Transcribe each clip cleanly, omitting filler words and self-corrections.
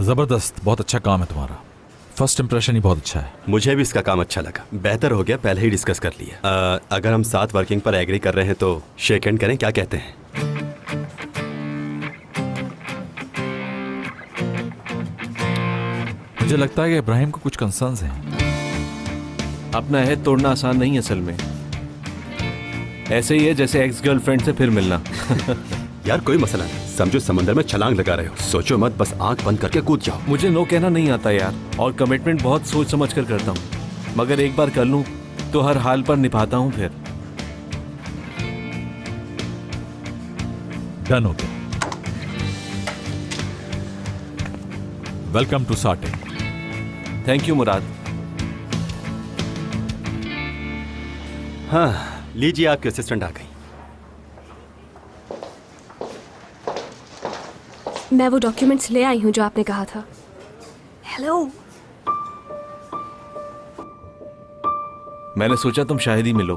जबरदस्त, बहुत अच्छा काम है तुम्हारा। फर्स्ट इंप्रेशन ही बहुत अच्छा है। मुझे भी इसका काम अच्छा लगा। बेहतर हो गया पहले ही डिस्कस कर लिया। अगर हम साथ वर्किंग पर एग्री कर रहे हैं तो शेक हैंड करें, क्या कहते हैं? मुझे लगता है कि इब्राहिम को कुछ कंसर्न्स हैं। अपना अहद तोड़ना आसान नहीं है असल में। ऐसे ही है जैसे एक्स गर्लफ्रेंड से फिर मिलना। यार कोई मसला नहीं, समझो समंदर में छलांग लगा रहे हो, सोचो मत, बस आंख बंद करके कूद जाओ। मुझे नो कहना नहीं आता यार, और कमिटमेंट बहुत सोच समझ कर करता हूँ, मगर एक बार कर लूँ तो हर हाल पर निभाता हूँ फिर। डन हो गया। वेलकम टू साटे। थैंक यू मुराद। हाँ लीजिए, आपकी असिस्टेंट आ गई। मैं वो डॉक्यूमेंट्स ले आई हूँ जो आपने कहा था। हेलो। मैंने सोचा तुम शायद ही मिलो।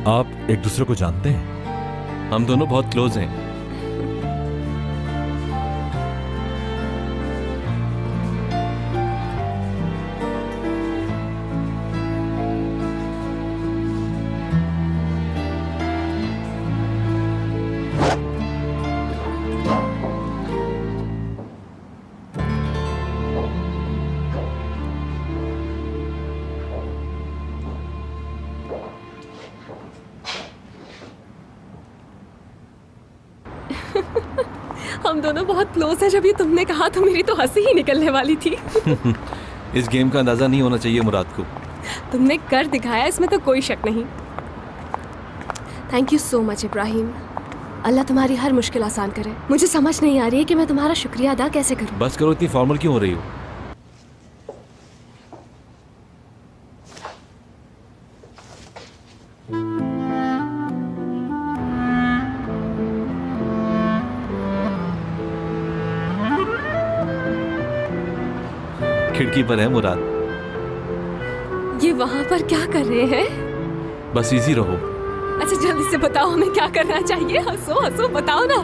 आप एक दूसरे को जानते हैं? हम दोनों बहुत क्लोज हैं। हम दोनों बहुत क्लोज हैं। जब ये तुमने कहा तो मेरी तो हंसी ही निकलने वाली थी। इस गेम का अंदाजा नहीं होना चाहिए मुराद को। तुमने कर दिखाया, इसमें तो कोई शक नहीं। Thank you so much Ibrahim. Allah तुम्हारी हर मुश्किल आसान करे। मुझे समझ नहीं आ रही है कि मैं तुम्हारा शुक्रिया अदा कैसे करूं। बस करो, इतनी फॉर्मल क्यों हो रही हो? खिड़की पर है मुराद। ये वहां पर क्या कर रहे हैं? बस इजी रहो। अच्छा जल्दी से बताओ हमें क्या करना चाहिए। हंसो हंसो, बताओ ना।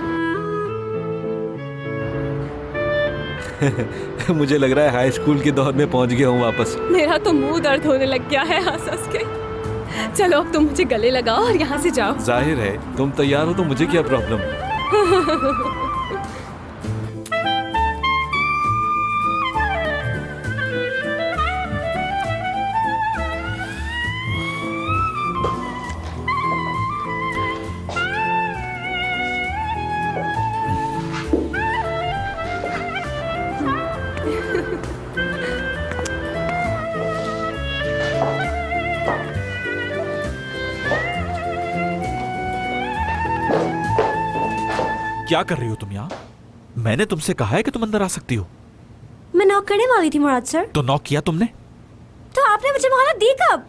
मुझे लग रहा है हाई स्कूल के दौर में पहुंच गया हूँ वापस। मेरा तो मुंह दर्द होने लग गया है हंस हंस के। चलो अब तुम मुझे गले लगाओ और यहाँ से जाओ। जाहिर है तुम तैयार हो तो मुझे क्या प्रॉब्लम। क्या कर रही हो तुम यहाँ? मैंने तुमसे कहा है कि तुम अंदर आ सकती हो। मैं नॉक करने वाली थी मुराद सर। तो नॉक किया तुमने? तो आपने मुझे मोहलत दी कब?